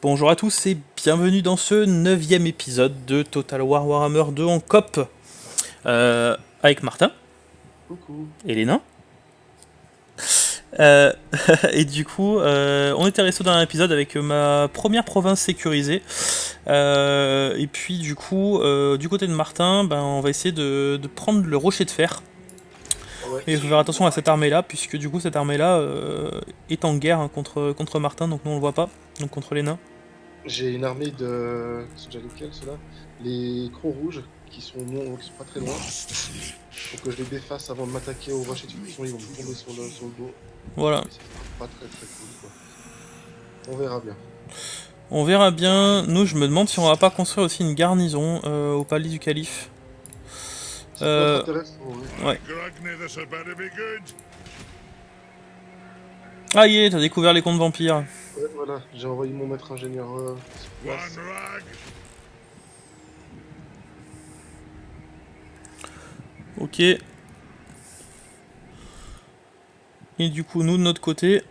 Bonjour à tous et bienvenue dans ce 9e épisode de Total War Warhammer 2 en coop avec Martin Coucou. et Léna. Euh, et du coup, on était resté dans un épisode avec ma première province sécurisée. Et puis du coup, du côté de Martin, on va essayer de prendre le rocher de fer. Ouais, Et il faut faire attention à cette armée-là, puisque du coup cette armée-là est en guerre hein, contre Martin, donc nous on le voit pas, donc contre les nains. j'ai une armée de. C'est déjà lesquels ceux-là? Les crocs rouges qui sont pas très loin. Faut que je les défasse avant de m'attaquer aux rochers de fusion, ils vont me tomber sur le dos. Voilà. Et ça sera pas très très cool quoi. On verra bien. On verra bien. Nous, je me demande si on va pas construire aussi une garnison au palais du calife. Ça peut être Euh, intéressant, ouais. ouais. Ah, y est, t'as découvert les contes vampires. Ouais, voilà, j'ai envoyé mon maître ingénieur sur place. Ok. Et du coup, nous, de notre côté,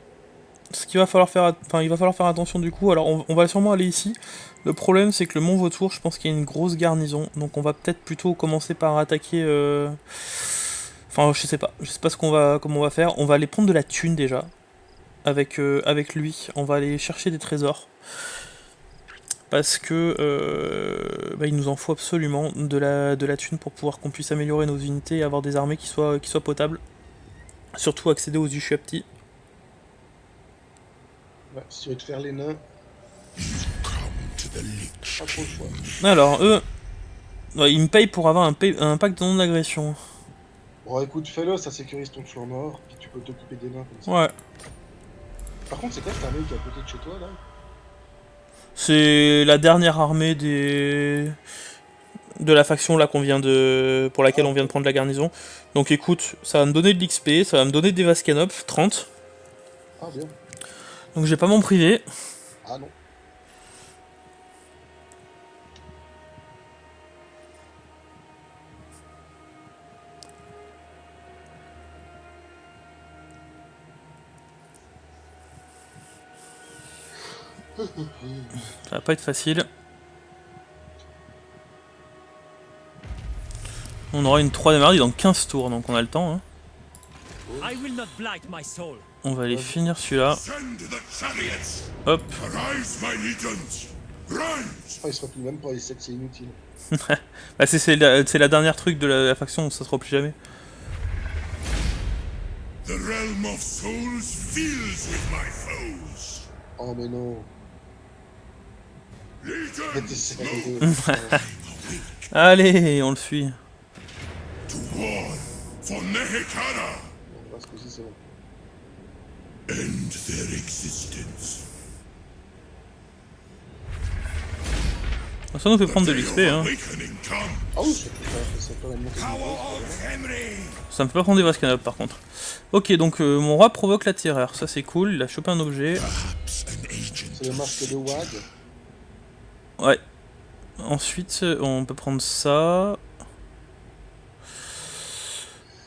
ce qu'il va falloir faire, enfin, il va falloir faire attention du coup. Alors, on va sûrement aller ici. Le problème, c'est que le Mont Vautour, je pense qu'il y a une grosse garnison. Donc, on va peut-être plutôt commencer par attaquer. Enfin, je sais pas comment on va faire. On va aller prendre de la thune déjà avec lui. On va aller chercher des trésors. Parce que il nous en faut absolument de la thune pour pouvoir qu'on puisse améliorer nos unités et avoir des armées qui soient potables. Surtout accéder aux Ushuapti. Ouais, si tu veux te faire les nains, pas trop le choix. Alors, eux, ouais, ils me payent pour avoir un pacte de non-agression. Bon, écoute, fais-le, ça sécurise ton flanc nord, puis tu peux t'occuper des nains comme ça. Ouais. Par contre, c'est quoi cette armée qui est à côté de chez toi là? C'est la dernière armée de la faction là pour Ah, laquelle on vient de ok. prendre la garnison. Donc écoute, ça va me donner de l'XP, ça va me donner des Vascanop, 30. Ah, bien. Donc je vais pas m'en priver. Ah non. Ça va pas être facile. On aura une 3 mardi dans 15 tours, donc on a le temps. Hein. Oh. On va aller Vas-y. finir celui-là. Hop. Ah, il se replie même pas, il sait que c'est inutile. Bah, c'est la dernière truc de la faction, ça se replie jamais. The realm of souls fills with my foes. Oh, mais non. Mais t'es sérieux. Legion, Allez, on le suit. to war for Nehekara. Bon, là, ce coup-ci, c'est bon. End their existence. Ça nous fait prendre de Day l'XP. of Hein. awakening come. Ah oui, ça peut la monter de Power niveau, of Henry. Ça me fait pas prendre des Vascanop par contre. Ok, donc mon roi provoque la terreur, ça c'est cool, il a chopé un objet. Perhaps an agent. c'est le masque de Wag. Ouais. Ensuite, on peut prendre ça.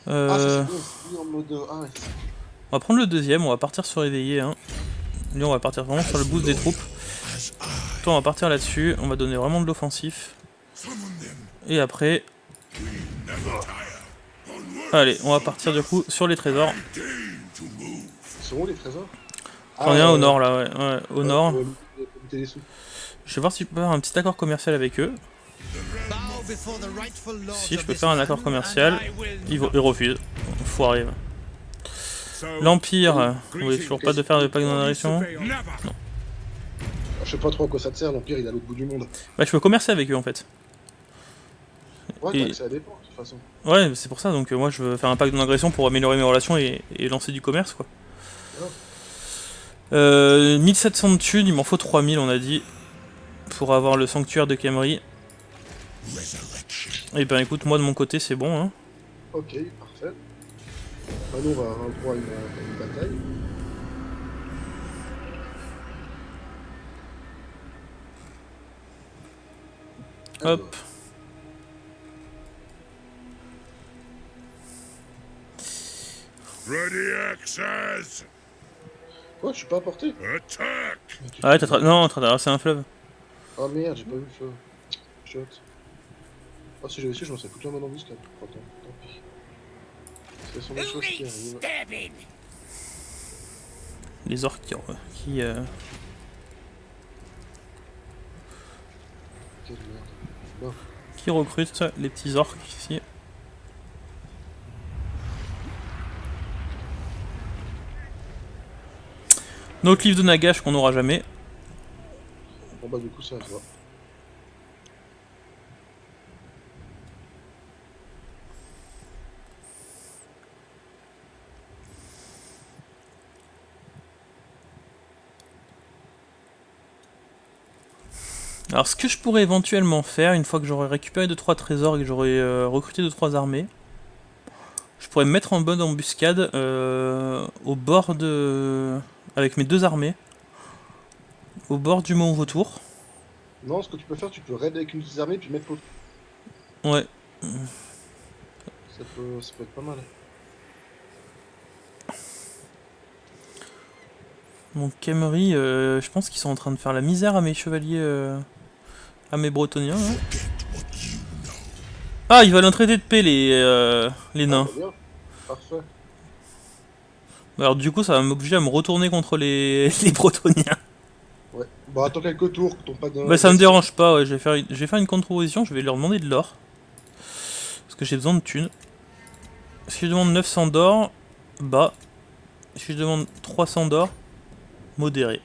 Ah, ça Euh, c'est bien, c'est en mode. Ah, ouais, on va prendre le deuxième, on va partir sur éveillé. Hein. Lui, on va partir vraiment sur le boost des troupes. As I Toi, on va partir là-dessus, on va donner vraiment de l'offensif. summon them, Et après, never tire. Onward, allez, on va partir du coup sur les trésors. deign to move. ils sont où les trésors? J'en ai un au nord là, ouais. Ouais, au nord. Pour limiter les sous. Je vais voir si je peux faire un petit accord commercial avec eux. Si je peux faire un accord commercial, ils refusent. Foiré. L'Empire, vous voulez toujours pas de faire de pacte d'agression? Never. Je sais pas trop à quoi ça te sert, l'Empire il est à l'autre bout du monde. Bah, je peux commercer avec eux en fait. Ouais, Et- t'as accès à des ports de toute façon. Ouais, c'est pour ça, donc moi je veux faire un pacte d'agression pour améliorer mes relations et lancer du commerce quoi. Ouais. 1700 de thunes, il m'en faut 3000 on a dit. Pour avoir le sanctuaire de Khemri. Resurrection. Et ben écoute, moi de mon côté c'est bon hein. Ok, parfait. Bah, nous on va avoir le droit à une bataille. Hop. Ready access. Quoi, je suis pas à portée? Attack! Ah ouais, non, t'as traversé un fleuve. Oh merde, j'ai pas vu le feu. Shot. Oh, si j'avais su, je m'en serais foutu en mode embuscade. Oh, tant pis. Ce sont des choses qui arrivent. Les orques Quelle merde. Bon. qui recrutent les petits orques ici. Notre livre de Nagash qu'on n'aura jamais. Bon bah du coup ça se voit. Alors ce que je pourrais éventuellement faire, une fois que j'aurai récupéré 2-3 trésors et que j'aurai recruté 2-3 armées, je pourrais me mettre en bonne embuscade au bord de... avec mes 2 armées, au bord du mont Vautour. Non, ce que tu peux faire, tu peux raid avec une petite armée puis mettre l'autre. Ouais. Ça peut être pas mal. Donc Camery, je pense qu'ils sont en train de faire la misère à mes chevaliers, à mes bretoniens. Hein. Ah, ils veulent un traité de paix les nains. Ah, bah bien. Parfait. Alors du coup ça va m'obliger à me retourner contre les bretoniens. Ouais. Bah attends quelques tours, que ton pas d'un... Bah ça me dérange pas, ouais. Je vais faire une contre-proposition, je vais leur demander de l'or. Parce que j'ai besoin de thunes. Si je demande 900 d'or, bas. Si je demande 300 d'or, modéré.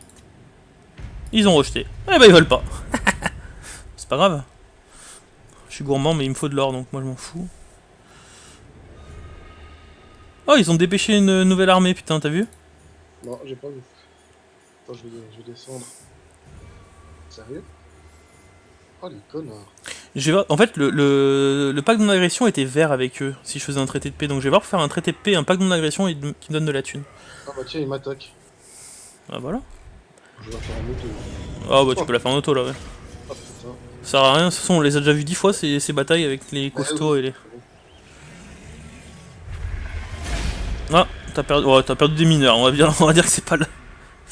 Ils ont rejeté. Eh bah ils veulent pas. C'est pas grave. Je suis gourmand mais il me faut de l'or donc moi je m'en fous. Oh ils ont dépêché une nouvelle armée putain t'as vu? Non, j'ai pas vu. Attends, je vais descendre. Sérieux? Oh les connards. En fait le pacte de non-agression était vert avec eux si je faisais un traité de paix. Donc je vais voir pour faire un traité de paix, un pacte de non-agression et qui me donne de la thune. Ah bah tiens, il m'attaque. Ah voilà. Je vais faire un auto. Ah bah tu peux la faire en auto là ouais. Ah putain. Ça sert à rien, de toute façon on les a déjà vu 10 fois ces batailles avec les costauds et les... Ah, t'as perdu des mineurs, on va dire que c'est pas le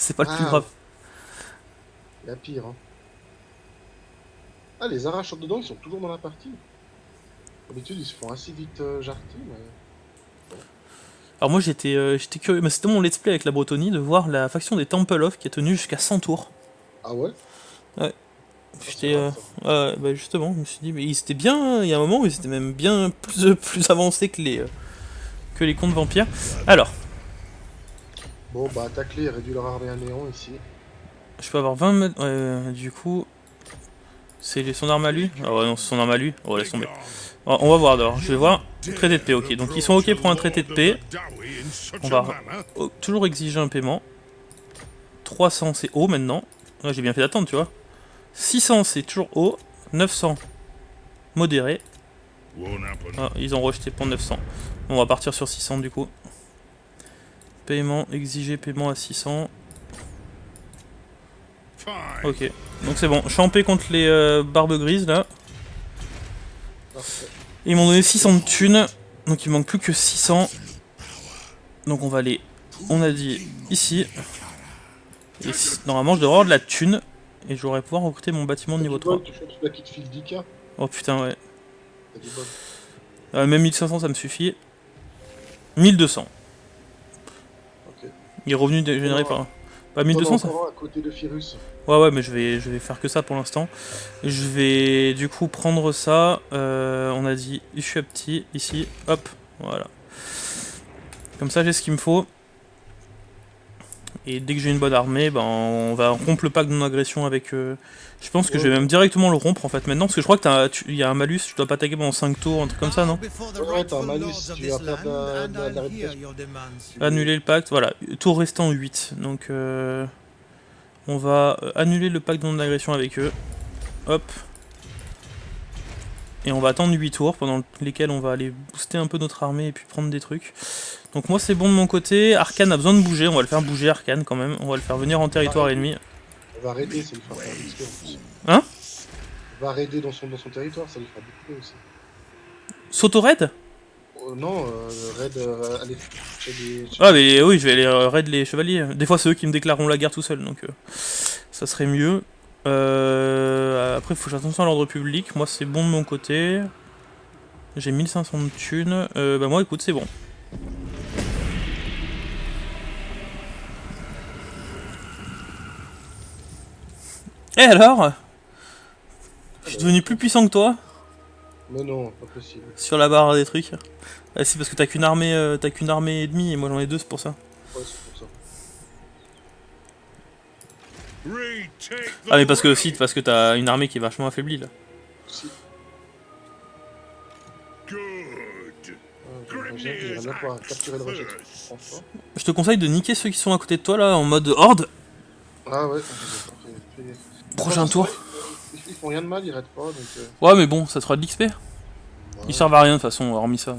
plus grave. Il y a pire, hein. Ah, les arracheurs dedans, ils sont toujours dans la partie. D'habitude, ils se font assez vite jarter, mais... Alors moi j'étais curieux, mais c'était mon let's play avec la Bretonie de voir la faction des Temple of qui a tenu jusqu'à 100 tours. Ah ouais? Ouais. J'étais... bah justement, je me suis dit, mais ils étaient bien, il y a un moment où ils étaient même bien plus avancés que les contes vampires. Alors, Bon, bah, attaque-les et réduis leur armée à néant ici. je peux avoir 20 mètres, du coup, c'est son arme à lui? Ah ouais non, c'est son arme à lui, oh laisse tomber. On va voir d'abord, je vais voir, traité de paix, ok, donc ils sont ok pour un traité de paix. On va toujours exiger un paiement. 300 c'est haut maintenant, ouais, j'ai bien fait d'attendre tu vois. 600 c'est toujours haut, 900 modéré. Ah, ils ont rejeté pour 900. On va partir sur 600 du coup. Paiement, exiger paiement à 600. Ok, donc c'est bon. Je suis en paix contre les barbes grises là. Parfait. Ils m'ont donné 600 de thunes. Donc il manque plus que 600. Donc on va aller, on a dit, ici. Et normalement je devrais avoir de la thune. Et je devrais pouvoir recruter mon bâtiment de niveau 3. Tu fais la petite file d'Ika. Oh putain ouais. T'as du bol. Même 1500 ça me suffit. 1200. Ok. Il est revenu généré par... Bah 1200 ça... à côté de Firus. Ouais mais je vais faire que ça pour l'instant. Je vais du coup prendre ça. On a dit je suis petit ici. Hop. Voilà. Comme ça j'ai ce qu'il me faut. Et dès que j'ai une bonne armée, ben, on va rompre le pacte de non-agression avec... Je pense que je vais même directement le rompre en fait maintenant. Parce que je crois qu'il y a un malus. Tu dois pas attaquer pendant 5 tours, un truc comme ça non? Ouais t'as un malus. Tu vas perdre la réputation. Annuler le pacte, voilà. Tour restant 8. Donc on va annuler le pacte de non-agression avec eux. Hop. Et on va attendre 8 tours pendant lesquels on va aller booster un peu notre armée et puis prendre des trucs. Donc moi c'est bon de mon côté. Arkane a besoin de bouger, on va le faire bouger Arkane quand même. On va le faire venir en territoire ennemi. On va raider, ça lui fera faire XP en plus. Hein? On va raider dans son territoire, ça lui fera beaucoup aussi. S'auto-raid? Non, raid, allez, chez des... Ah mais oui, je vais aller raid les chevaliers. Des fois c'est eux qui me déclareront la guerre tout seul, donc ça serait mieux. Après faut que je fasse attention à l'ordre public, moi c'est bon de mon côté. J'ai 1500 de thunes, bah moi écoute c'est bon. Et alors? Je suis devenu plus puissant que toi Mais non, pas possible. sur la barre des trucs. Ah, c'est parce que t'as qu'une armée et demie et moi j'en ai deux, c'est pour ça. Ouais, c'est pour ça. Retake the Ah mais parce que aussi, road. parce que t'as une armée qui est vachement affaiblie là. Si. Good. J'ai rien à voir à capturer le rocher. First. Franchement. Je te conseille de niquer ceux qui sont à côté de toi là en mode horde. Ah ouais, Prochain tour. Ils font rien de mal, ils raident pas, donc... Ouais mais bon, ça te fera de l'XP. ouais. Ils servent à rien de toute façon, hormis ça.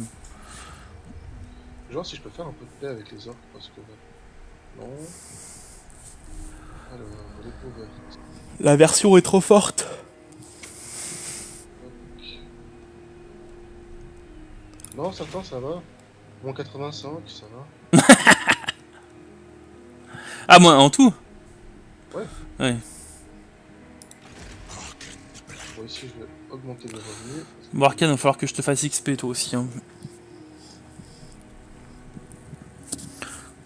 Je vais voir si je peux faire un peu de paix avec les orques, parce que... Non... Alors, découverte. La version est trop forte. Non, ça va. Moins 85, ça va. Ah moi en tout. Ouais. Ouais. Bon, ici, je vais augmenter les revenus. Bon Arcane, il va falloir que je te fasse XP toi aussi. Hein.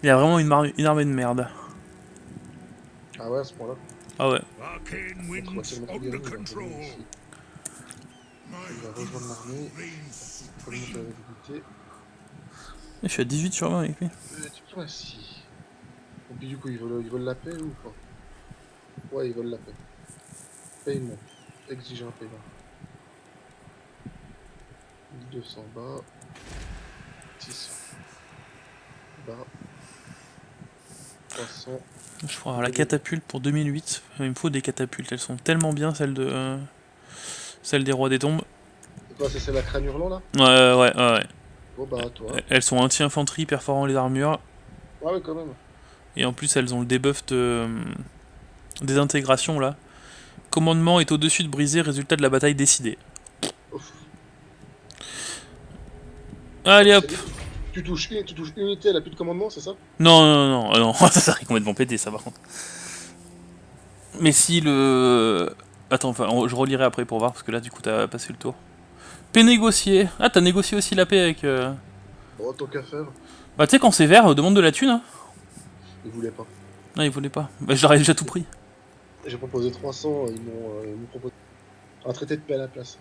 Il y a vraiment une armée de merde. Ah ouais, à ce point-là. Ah ouais. Arcane On va winds tellement trop under gagner, il va control. revenir ici. Il va rejoindre l'armée. Comme je l'avais débuté. Je suis à 18 sur 20 avec lui. Tu prends ici. Et puis du coup, ils veulent la paix ou pas? Ouais, ils veulent la paix. Paiement. Exiger un paiement. 1200 bas. 600 bas. 300. Je pourrais avoir la catapulte pour 2008. Il me faut des catapultes, elles sont tellement bien celles des rois des tombes. Et toi, c'est la crâne hurlant là? Ouais. Bon bah, toi. Elles sont anti-infanterie, perforant les armures. Ah ouais, quand même. Et en plus elles ont le debuff de désintégration là. Commandement est au-dessus de brisé, résultat de la bataille décidée. Ouf. Allez hop. Tu touches unité, elle a plus de commandement, c'est ça? Non, ça serait complètement pété ça par contre. Mais si le... Attends, enfin, je relirai après pour voir, parce que là du coup t'as passé le tour. Paix négociée. Ah, t'as négocié aussi la paix avec... Bon, tant qu'à faire. Bah tu sais quand c'est vert, demande de la thune hein. Ils voulaient pas. Non, ils voulaient pas. Bah je leur ai déjà tout pris. J'ai proposé 300, ils m'ont proposé un traité de paix à la place.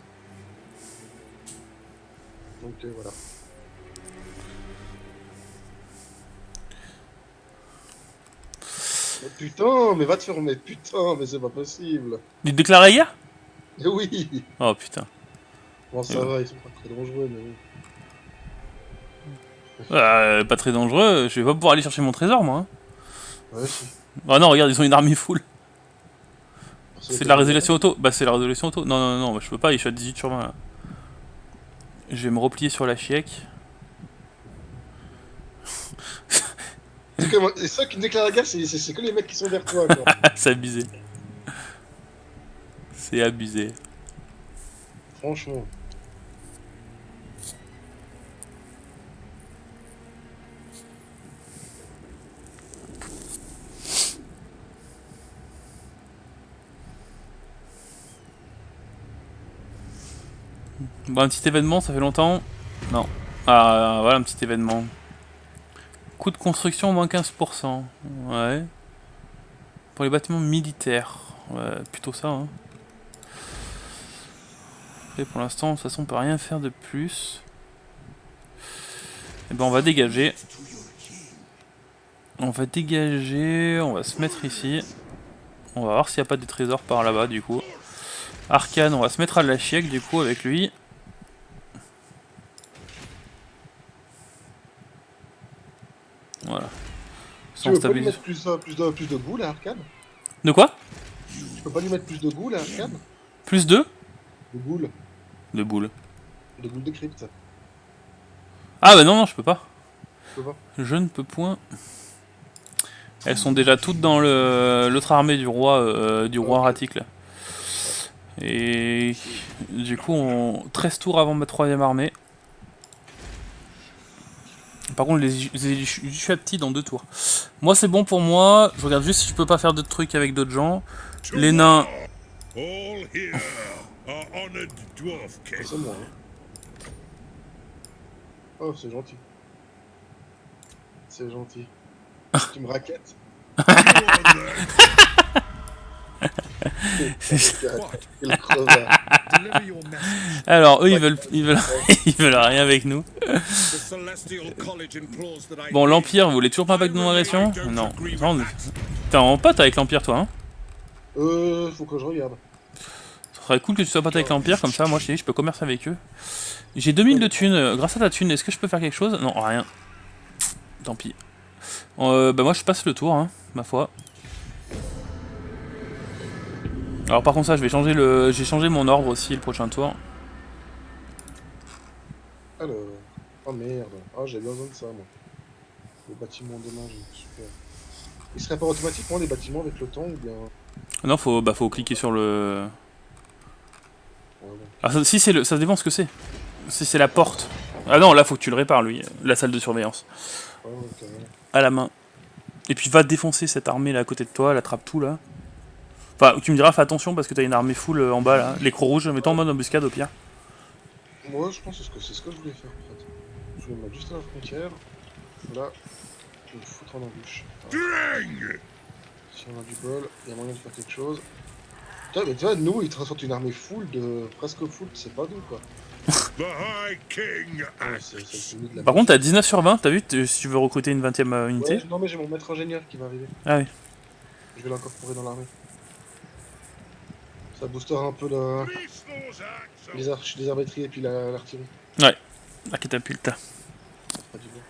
Donc voilà. Mais putain, mais va te faire... Mais putain, mais c'est pas possible. Tu te déclares la guerre? Mais oui. Oh putain. Bon, ça va, ils sont pas très dangereux, mais bon. Pas très dangereux, je vais pas pouvoir aller chercher mon trésor moi. Hein. Ouais, si. Ah non, regarde, ils ont une armée full. Parce que C'est de la résolution auto. Bah c'est la résolution auto. Non, je peux pas, je suis à 18 sur 20 là. Je vais me replier sur la chiec. C'est ça qui me déclare la guerre, c'est que les mecs qui sont vers toi, quoi. C'est abusé. C'est abusé. Franchement. Bon, un petit événement, ça fait longtemps. Non. Ah, voilà un petit événement. Coût de construction, moins 15%. Ouais. Pour les bâtiments militaires. Ouais, plutôt ça, hein. Et pour l'instant, de toute façon, on peut rien faire de plus. Et ben, on va dégager. On va se mettre ici. On va voir s'il n'y a pas des trésors par là-bas, du coup. Arcane, on va se mettre à la chiec, du coup, avec lui. Voilà. Tu veux pas lui mettre plus de goût, là, Arcane? De quoi? Tu peux pas lui mettre plus de goût, là, Arcane? Plus de? De goule. De boules. De goule de crypte. Ah bah non, je peux pas. Tu peux pas. Je ne peux point. Elles sont déjà toutes dans l'autre armée du roi Ratik là. Et du coup, 13 tours avant ma 3ème armée. Par contre, je suis à petit dans 2 tours. Moi, c'est bon pour moi. Je regarde juste si je peux pas faire d'autres trucs avec d'autres gens. Les nains. All here are honored dwarf Ah, king. c'est moi. Hein. Oh, c'est gentil. C'est gentil. Tu me raquettes. Quel crevard. Deliver your message. Alors, eux, ils veulent rien avec nous. The Celestial College implores that I Bon, l'Empire, vous voulez toujours pas pacte de non-agression? Non. T'es en pote avec l'Empire, toi, hein? Faut que je regarde. Ce serait cool que tu sois pote avec l'Empire, comme ça, moi, je peux commercer avec eux. J'ai 2000 de thunes. Grâce à ta thune, est-ce que je peux faire quelque chose? Non, rien. Tant pis. Bah, moi, je passe le tour, hein, ma foi. Alors, par contre, ça, j'ai changé mon ordre aussi le prochain tour. Alors. Oh merde. Ah, j'ai besoin de ça, moi. Le bâtiment de linge, super. Il serait pas automatiquement les bâtiments avec le temps ou bien. Non, faut cliquer sur le. Ouais, bon. Ah, si, ça dépend ce que c'est. Si c'est la porte. Ah non, là, faut que tu le répares, lui. La salle de surveillance. Ouais, carrément. À la main. Et puis, va défoncer cette armée là à côté de toi, la trappe tout là. Enfin, tu me diras, fais attention parce que t'as une armée full en bas là. Les crocs rouges, mets-toi en mode embuscade au pire. Moi, je pense que c'est ce que je voulais faire en fait. Je voulais me mettre juste à la frontière. Là, je vais me foutre en embûche. Voilà. Drang! Si on a du bol, il y a moyen de faire quelque chose. Putain, mais tu vois, nous, ils transportent une armée full de. Presque full, c'est pas nous quoi. The High King Ouais, c'est le limite de la Par contre, t'as 19 sur 20, t'as vu si tu veux recruter une 20ème unité. Ouais, non, mais j'ai mon maître ingénieur qui va arriver. Ah oui. Je vais l'incorporer dans l'armée. Ça boostera un peu la... Release those axes. les arbalétriers et puis l'artillerie. Ouais, la catapulte. Ça fera du bien.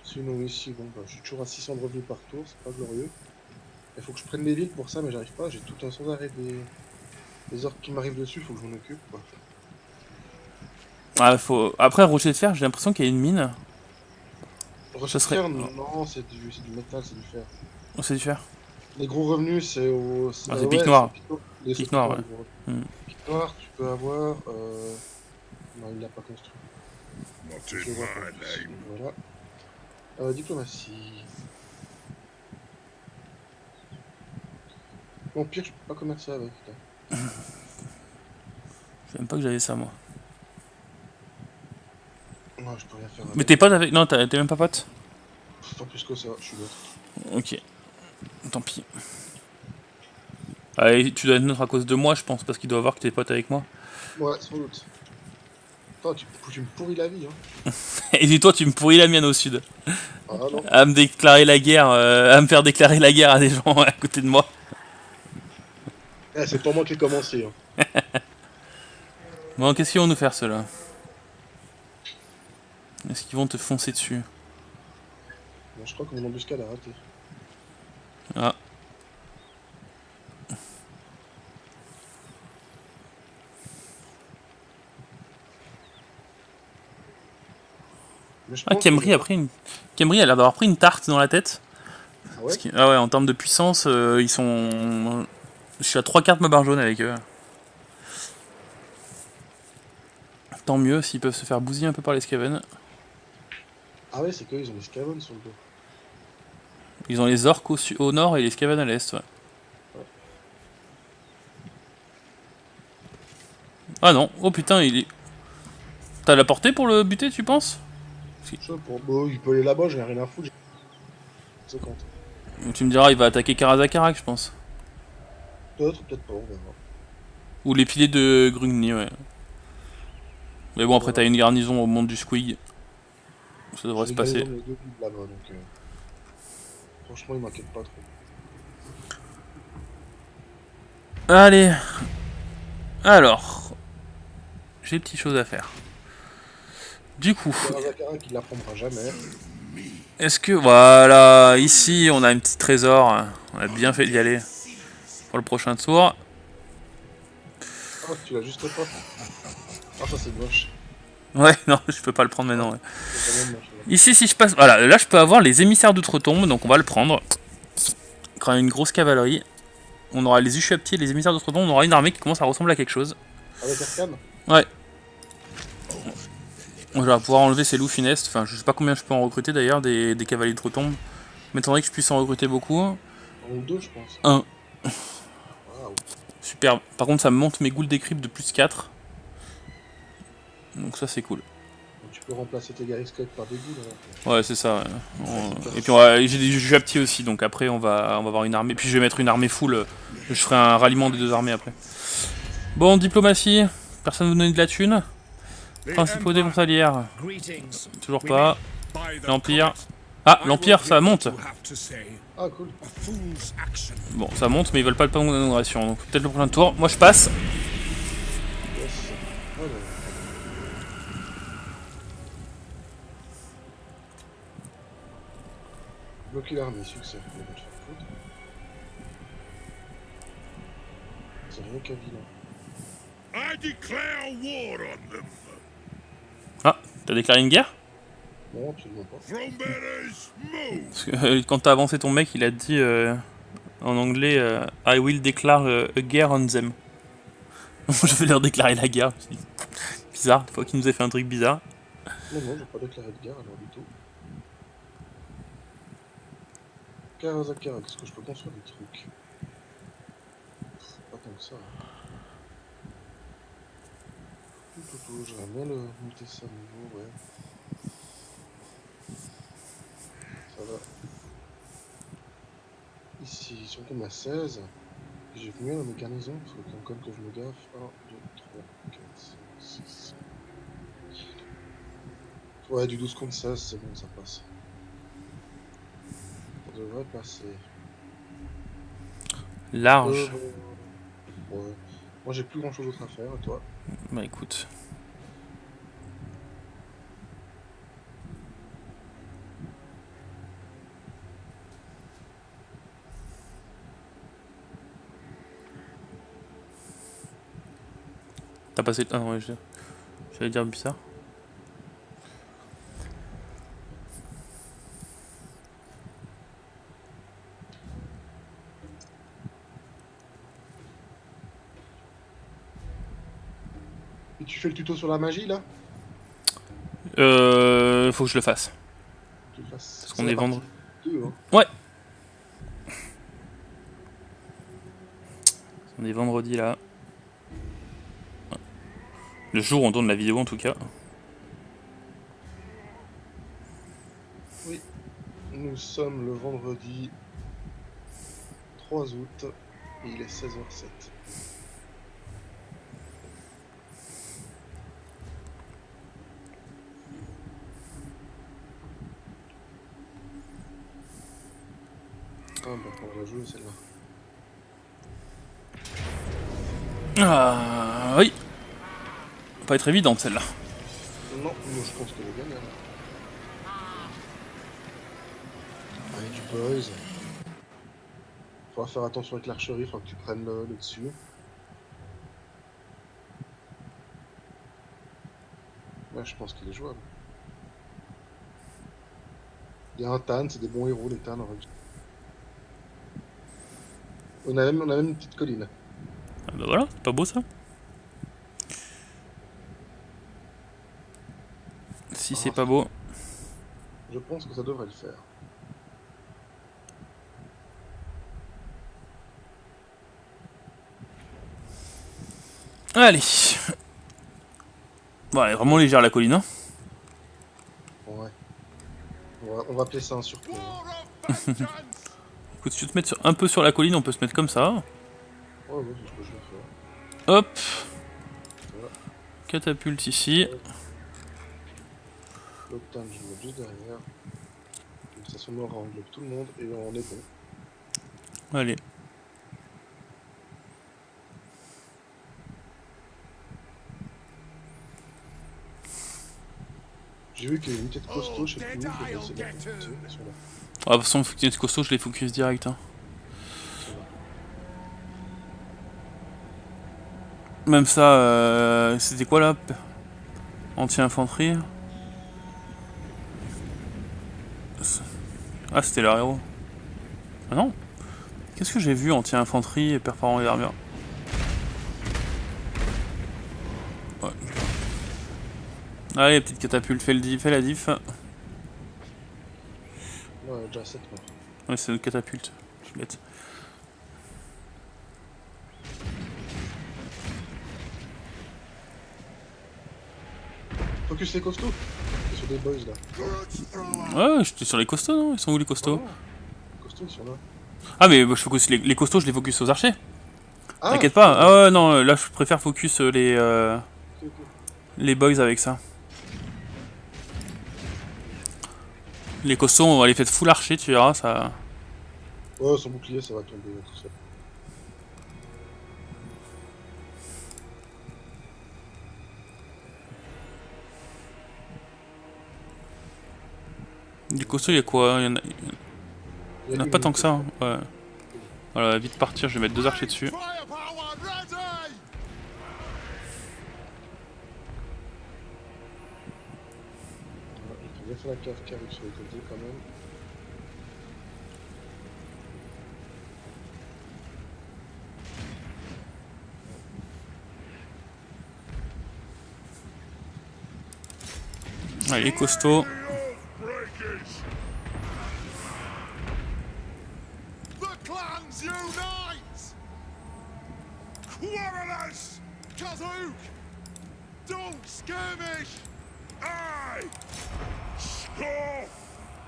Sinon, ici, bon, bah, je suis toujours à 600 de revenus par tour, c'est pas glorieux. Il faut que je prenne les villes pour ça, mais j'arrive pas. J'ai tout un sans arrêt des orques qui m'arrivent dessus, faut que je m'en occupe. Quoi. Ah, Après, rocher de fer, j'ai l'impression qu'il y a une mine. Rocher de serait- fer, non, c'est du métal, c'est du fer. On sait du faire. Les gros revenus, c'est au. Ah, c'est pique noire. Les Pique noire, ouais. les gros Hmm. revenus. Pique noire, tu peux avoir. Non, il l'a pas construit. Not Je in vois my pas ici, name. voilà. Diplomatie. Bon, pire, je peux pas commercer avec. Putain. Je sais même pas que j'avais ça, moi. Non, je peux rien faire avec. Mais t'es pote avec. Non, t'es même pas pote. Tant plus que ça, je suis l'autre. Ok. Tant pis. Allez, tu dois être neutre à cause de moi, je pense, parce qu'il doit voir que t'es pote avec moi. Ouais, sans doute. Toi, tu me pourris la vie, hein. Et dis toi, tu me pourris la mienne au sud. Ah non. À me déclarer la guerre, à me faire déclarer la guerre à des gens à côté de moi. Eh, c'est pas moi qui ai commencé, hein. Bon, qu'est-ce qu'ils vont nous faire, ceux-là? Est-ce qu'ils vont te foncer dessus? Bon, je crois que mon embuscade a raté. Ah. Mais je Ah, pense Kemri que- a pris une. Kemri a l'air d'avoir pris une tarte dans la tête. Ah ouais. Ah ouais, en termes de puissance, ils sont. Je suis à 3 cartes ma barre jaune avec eux. Tant mieux s'ils peuvent se faire bousiller un peu par les Skaven. Ah ouais, c'est qu'ils ont des scavens sur le dos. Ils ont les orques au nord et les Skaven à l'est, ouais. Ah non, oh putain, il est. T'as la portée pour le buter, tu penses? Je sais pas. Bon, il peut aller là-bas, j'en ai rien à foutre. 50. Tu me diras, il va attaquer Karazakarak, je pense. Peut-être, peut-être pas, on verra. Ou les piliers de Grungni, ouais. Mais bon, après, t'as une garnison au monde du Squig. Ça devrait se J'ai passer. gagné dans les deux villes là-bas, donc. Franchement, il m'inquiète pas trop. Allez. Alors. J'ai des petites choses à faire. Du coup, Karazakarak, il l'apprendra jamais. est-ce que... Voilà, ici, on a un petit trésor. On a bien fait d'y aller. Pour le prochain tour. Ah, tu l'as juste pas. Ah, ça c'est moche. Ouais, non, je peux pas le prendre maintenant. Ouais. C'est vraiment moche. Là. Ici, si je passe... Voilà, là, je peux avoir les émissaires d'outre-tombe. Donc, on va le prendre. Quand même une grosse cavalerie. On aura les Ushabti et les émissaires d'outre-tombe. On aura une armée qui commence à ressembler à quelque chose. Avec Arcane. Ouais. Je vais pouvoir enlever ces loups funestes. Enfin, je sais pas combien je peux en recruter d'ailleurs, des cavaliers de retombe. M'étonnerait que je puisse en recruter beaucoup. Un ou deux, je pense. Un. Waouh. Super. Par contre, ça me monte mes ghouls décryptes de plus 4. Donc ça, c'est cool. Donc, tu peux remplacer tes Gariscope par des ghouls, alors. Ouais, c'est ça. Et puis j'ai des juges à petits aussi, donc après on va avoir une armée. Puis je vais mettre une armée full. Je ferai un ralliement des deux armées après. Bon, diplomatie. Personne veut donner de la thune. Principaux des frontalières. Toujours pas. L'Empire. Ah, l'Empire, ça monte. Ah, cool. Bon, ça monte, mais ils veulent pas le pardon d'honoration. Donc peut-être le prochain tour. Moi je passe. Yes. Alors. Bloquer l'armée, succès. On va te faire foutre. C'est rien qu'un vilain. I declare war on them. Ah, t'as déclaré une guerre? Non, absolument pas. Thronebearers, move! Parce que quand t'as avancé ton mec, il a dit en anglais I will declare a guerre on them. Je vais leur déclarer la guerre. Bizarre, une fois qu'il nous a fait un truc bizarre. Non, non, j'ai pas déclaré de guerre alors du tout. Karazakara, qu'est-ce que je peux construire des trucs? Pas tant que ça. J'aimerais bien le monter ça à nouveau, ouais. Ça va. Ici, si on tombe à 16, j'ai combien dans mes garnisons? Il faut quand même que je me gaffe. 1, 2, 3, 4, 5, 6. Ouais, du 12 contre 16, c'est bon, ça passe. Ça devrait passer. Large. Ouais. Moi j'ai plus grand chose d'autre à faire, et toi? Bah écoute. T'as passé... Ah non, ouais, j'allais dire bizarre. Et tu fais le tuto sur la magie là? Faut que je le fasse. Tu le fasses. Parce qu'on est vendredi. Hein. Ouais. On est vendredi là. Le jour où on tourne la vidéo en tout cas. Oui. Nous sommes le vendredi 3 août et il est 16h07. Ah bah on va jouer celle-là. Ah oui. Pas être évidente celle-là. Non, moi je pense que le gagne. Allez, du boys. Faudra faire attention avec l'archerie, faudra que tu prennes le dessus. Ouais, je pense qu'il est jouable. Il y a un Tan, c'est des bons héros les Tan en règle. On a même une petite colline. Ah bah voilà, c'est pas beau ça. Si c'est pas beau. Je pense que ça devrait le faire. Allez. Bon, elle est vraiment légère la colline. Hein. Ouais. On va appeler ça un surplomb. Écoute, si tu te mets un peu sur la colline, on peut se mettre comme ça. Ouais, c'est ce que je vais faire. Hop. Voilà. Catapulte ici. L'Octane, je le mets juste derrière. Comme ça, son aura englobe tout le monde et on est bon. Allez. J'ai vu qu'il y a une tête costaud, je sais plus où, je vais essayer de la focuser. Ah, de toute façon, faut que tu aies costaud, je les focus direct. Hein. Même ça, c'était quoi là? Anti-infanterie. Ah, c'était leur héros. Ah non. Qu'est-ce que j'ai vu anti-infanterie et perforant et armure? Ouais. Allez, petite catapulte, fais la diff. Ouais, déjà 7 morts. Ouais, c'est notre catapulte. Je suis bête. Focus les costauds. C'est sur des boys là. Ouais, j'étais sur les costauds, non? Ils sont où les costauds? Voilà. Les costauds ils sont là. Ah, mais je focus les costauds, je les focus aux archers. Ah, T'inquiète pas. Ah ouais, non, là je préfère focus ok, ok. les boys avec ça. Les costauds, on va les faire full archer, tu verras, ça. Ouais, son bouclier ça va tomber tout seul. Du costauds, il y a quoi? Il y en a Il y a pas une tant que ça. unité. Hein. Ouais. Voilà, vite partir, je vais mettre 2 archers dessus. Firepower ready! Ouais, il faut bien faire la cave qui arrive sur les côtés quand même. Allez, les costauds. The clans unite! Quarrelers! Kazook! Don't skirmish! Aye! Score!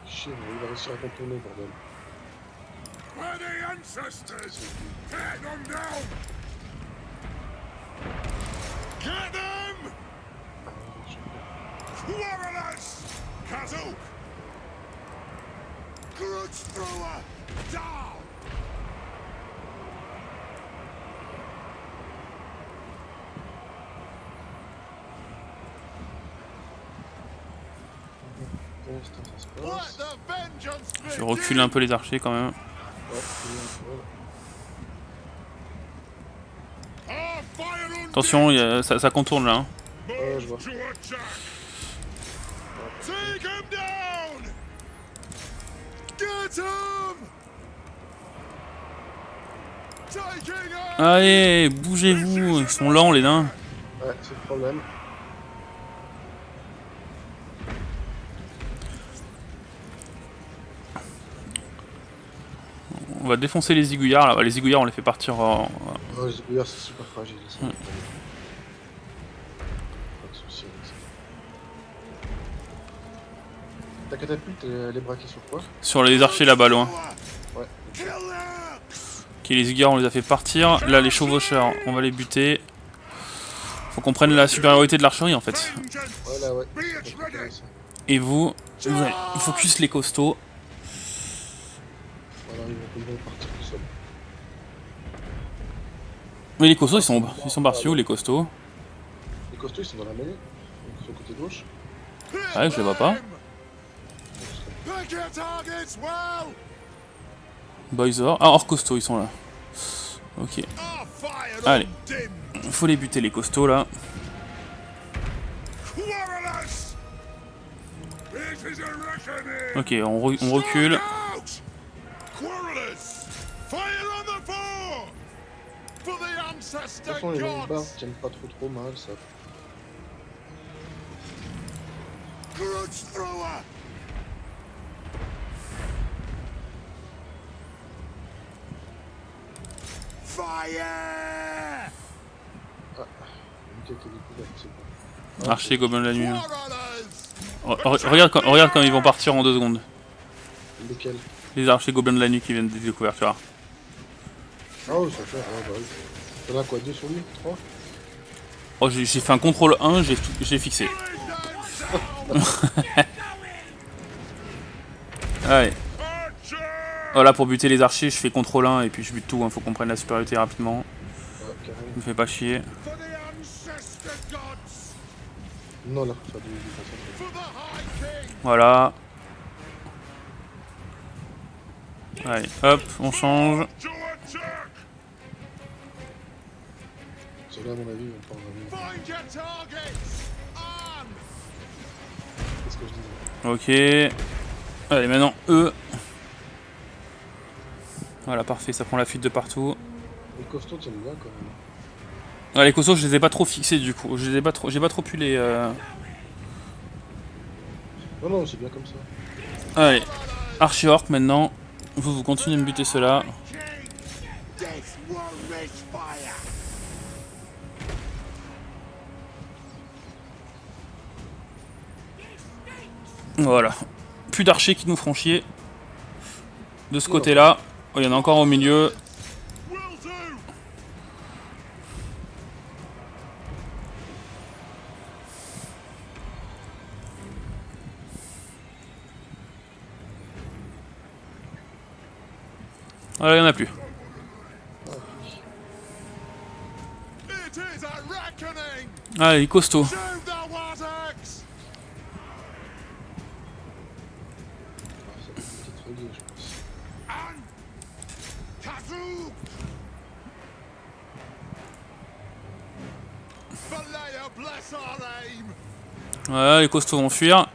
Chier, il va réussir à contourner bordel. For the ancestors! Tear them down! Get them! Quarrelers! Kazook! Grudge thrower! Down! Pour l'instant ça se Let passe. the vengeance Je vais reculer un peu les archers quand même. Ouais, Our fire on Attention, ça contourne là. Hein. ouais, je vois. to attack! Take him down! Get him! Taking him! Allez, bougez-vous, ils sont lents les nains. Ouais, c'est le problème. On va défoncer les zigouillards là. Les zigouillards, on les fait partir en. Oh, les ébouillards c'est super fragile. Ça. Pas de soucis avec ça. Ta catapulte, elle est braquée sur quoi? Sur les archers là-bas loin. Ouais. Kill them! Ok, les zigouillards, on les a fait partir. Là, les chevaucheurs, on va les buter. Faut qu'on prenne la supériorité de l'archerie en fait. Vengeance! Voilà, ouais. Be it ready! Et vous allez focus les costauds. Voilà, ils vont partir tout seuls. Mais les costauds, ils sont partis où les costauds? Les costauds, ils sont dans la mêlée. Donc, sur le côté gauche. Ouais, je les vois pas. Pick your targets well! Boys or. Ah, hors costaud, ils sont là. Ok. Our fire Allez. on dim! Faut les buter les costauds là. Quarrelers! It is a reckoning! Ok, on recule. Out! Quarrelers! Fire on the fort! For the De toute ancestor façon, les longues barres gods! tiennent pas trop mal, ça. Grudge thrower! Fire! Une tête est découverte, c'est pas. Archer, gobelin de la nuit. Quarrelers! Regarde quand ils vont partir en 2 secondes. Lesquels? Les archers gobelins de la nuit qui viennent des découvertes, tu vois. Ah oui, ça fait, ouais, bah oui. T'en as quoi, 2 sur lui? 3? Oh, j'ai fait un contrôle 1, j'ai fixé. Allez. Archer! Voilà, pour buter les archers, je fais contrôle 1 et puis je bute tout. Hein, faut qu'on prenne la supériorité rapidement. Ouais, carrément. Me fais pas chier. For the ancestor gods! Non, là, faut faire du concentré. For the High King! Voilà. Allez, hop, on change. To attack! Ceux-là, à mon avis, vont pas en revenir. Find your targets! On! C'est ce que je disais. Ok. Allez, maintenant, eux. Voilà, parfait, ça prend la fuite de partout. Les costauds tiennent bien quand même. Ah, les costauds, je les ai pas trop fixés du coup. J'ai pas trop pu les. Non, non, c'est bien comme ça. Allez, Archie-Orc maintenant. Vous continuez de me buter ceux-là. Death will reach fire. Voilà. Plus d'archers qui nous feront chier. De ce Non. côté-là. Oh, il y en a encore au milieu. Will do. Voilà, il n'y en a plus. It is a reckoning. Allez, costaud. Shoot the Wazax. Ah, ça va peut-être flinguer, je pense. And Kazoo. Valaya bless our aim. Voilà, les costauds vont fuir.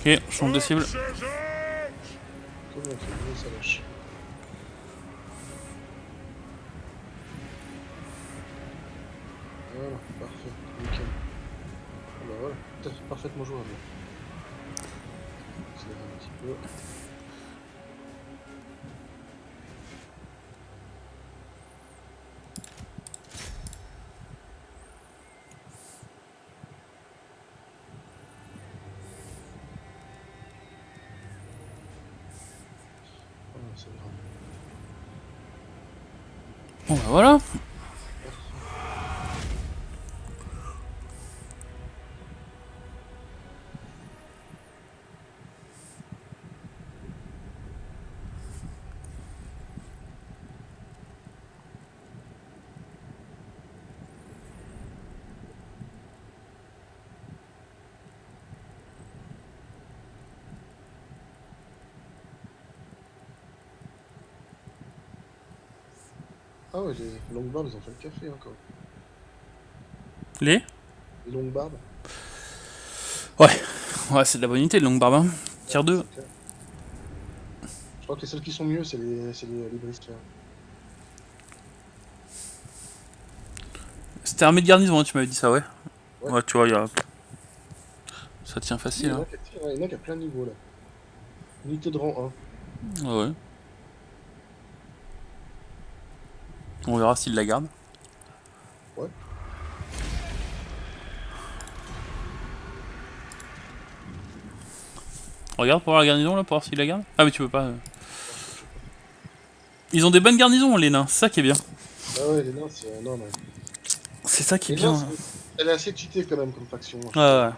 Ok, change de cible. Shoot it. Comment on fait? Comment ça lâche? Voilà, parfait, nickel. Ah bah voilà, tout à fait parfaitement jouable. Accélérer un petit peu. Voilà, ça ira. Bon bah voilà. Ah ouais, les longues barbes, ils ont fait le café encore. Les Les longues barbes? Ouais, c'est de la bonne unité, le longue barbe. Hein. Tier 2. C'est clair. Je crois que les seuls qui sont mieux, c'est les briscards. C'était armée de garnison, hein, tu m'avais dit ça, ouais. Ouais. Ouais, tu vois, ça tient Il facile. y en Hein. a qui a plein de niveaux là. Unité de rang Ouais, ouais. On verra s'il la garde. Ouais. Regarde pour voir la garnison là, pour voir s'il la garde. Ah mais tu peux pas. Ils ont des bonnes garnisons les nains, c'est ça qui est bien. 1. Ah ouais, les nains, c'est. Non, non. C'est ça qui est Les bien. nains, elle est assez cheatée quand même comme faction. Hein, je Ouais, ouais.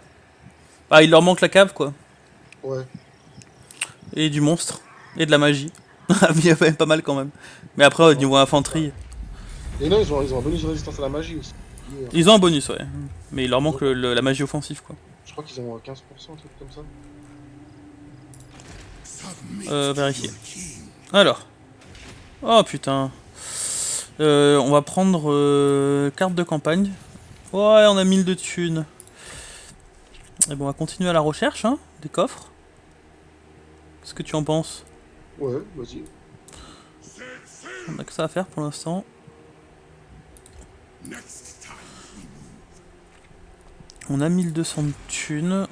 Ah, il leur manque la cave quoi. trouve. Ouais. Et du monstre. Et de la magie. Il y a quand même pas mal quand même. Mais après, au niveau infanterie, Les nains, ils ont un bonus de résistance à la magie aussi. Yeah. ils ont un bonus, ouais. Mais il leur manque la magie offensive quoi. Je crois qu'ils ont 15%, un truc comme ça. Vérifier. Alors. Oh putain. On va prendre carte de campagne. Ouais, on a 1000 de thunes. Et bon, on va continuer à la recherche, hein, des coffres. Qu'est-ce que tu en penses? Ouais, vas-y. On a que ça à faire pour l'instant. Next time. On a 1200 de thunes.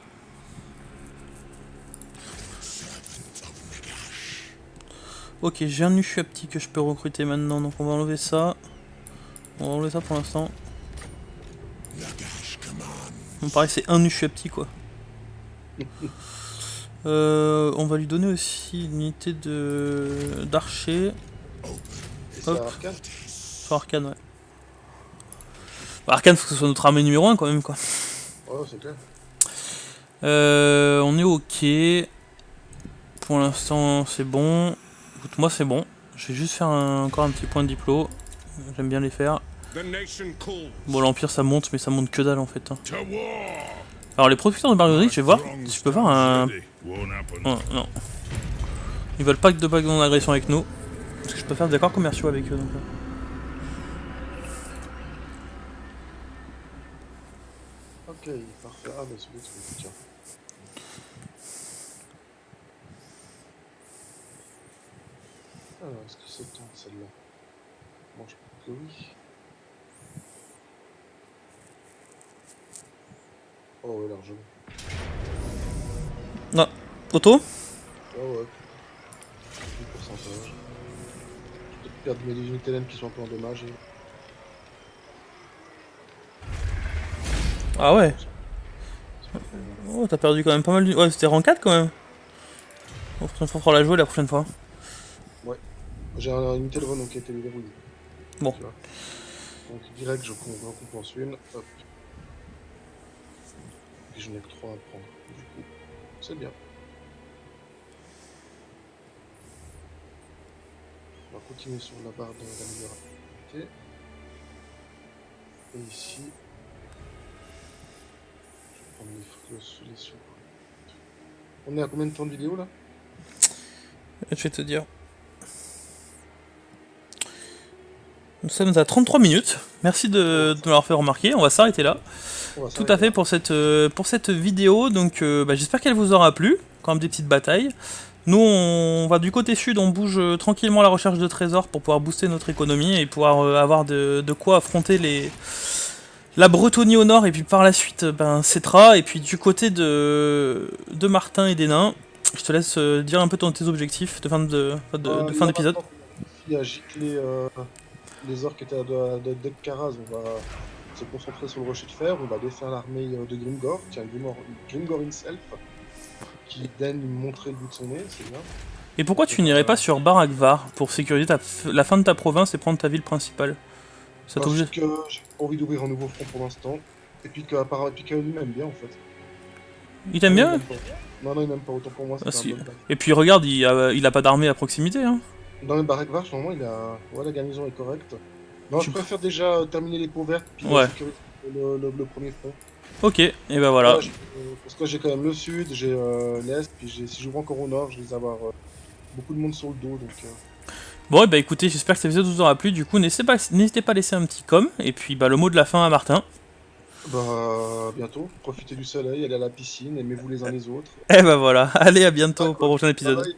Ok, j'ai un Ushu petit que je peux recruter maintenant, donc on va enlever ça. On va enlever ça pour l'instant. Bon, pareil, c'est un Ushu petit quoi. On va lui donner aussi une unité d'archer. C'est Hop. Arcane. Sur Arcane, ouais. Bah, Arcane, faut que ce soit notre armée numéro 1 quand même quoi. Ouais, c'est clair. On est ok. Pour l'instant, c'est bon. Écoute, moi c'est bon. Je vais juste faire encore un petit point de diplo. J'aime bien les faire. The nation calls Bon, l'Empire ça monte, mais ça monte que dalle en fait. Hein. to war. Alors, les producteurs de Marguerite, je vais voir si je peux faire un. Won't happen. Oh, non. Ils veulent pas de pacte d'agression avec nous. Parce que je peux faire des accords commerciaux avec eux donc. Ok, parfait. Ah, bah c'est bon, tiens. est-ce que c'est temps celle-là? Moi je pense que oui. Oh ouais, largement. Non. Auto? Oh ouais, du pourcentage. Je vais peut-être perdre mes unités LM qui sont un peu endommagées. Ah ouais. Oh, t'as perdu quand même pas mal. Ouais, c'était rang 4 quand même. Bon, il faudra la jouer la prochaine fois. Ouais. J'ai une unité de Renault qui a été verrouillée. Bon. Tu vois. Donc direct, je compense une. Hop. Puis je n'ai que 3 à prendre. Du coup, c'est bien. On va continuer sur la barre d'amélioration. Et ici, je vais prendre les sous. On est à combien de temps de vidéo là? Je vais te dire. Nous sommes à 33 minutes. Merci de m'avoir fait remarquer. On va s'arrêter là. Tout à fait pour cette vidéo. Donc j'espère qu'elle vous aura plu. Quand même des petites batailles. Nous on va du côté sud, on bouge tranquillement à la recherche de trésors pour pouvoir booster notre économie et pouvoir avoir de quoi affronter la Bretonie au nord et puis par la suite Cetra. Et puis du côté de Martin et des nains, je te laisse dire un peu tes objectifs de fin d'épisode. Il a giclé les orques qui étaient de Dekkaraz, on va se concentrer sur le rocher de fer, on va défaire l'armée de Grimgor, tiens, Grimgor himself, qui daigne montrer le bout de son nez, c'est bien. Et pourquoi tu n'irais pas sur Barakvar pour sécuriser la fin de ta province et prendre ta ville principale? Ça Parce t'oblige. que j'ai pas envie d'ouvrir un nouveau front pour l'instant, et puis qu'Apica lui m'aime bien en fait. Il t'aime bien? Non, il m'aime pas, autant pour moi, c'est un bon bail. Et puis regarde, il a pas d'armée à proximité, hein. Dans le Barakvar, normalement, la garnison est correcte. Non, je préfère déjà terminer les peaux vertes, puis sécuriser le premier front. Ok, et ben voilà. Parce que j'ai quand même le sud, j'ai l'est, puis si j'ouvre encore au nord, je vais avoir beaucoup de monde sur le dos, donc... Bon, et bah écoutez, j'espère que cet épisode vous aura plu. Du coup, n'hésitez pas à laisser un petit com. Et puis, le mot de la fin à Martin. Bah, bientôt. Profitez du soleil, allez à la piscine, aimez-vous les uns les autres. Et bah voilà. Allez, à bientôt pour le prochain épisode. Bye bye.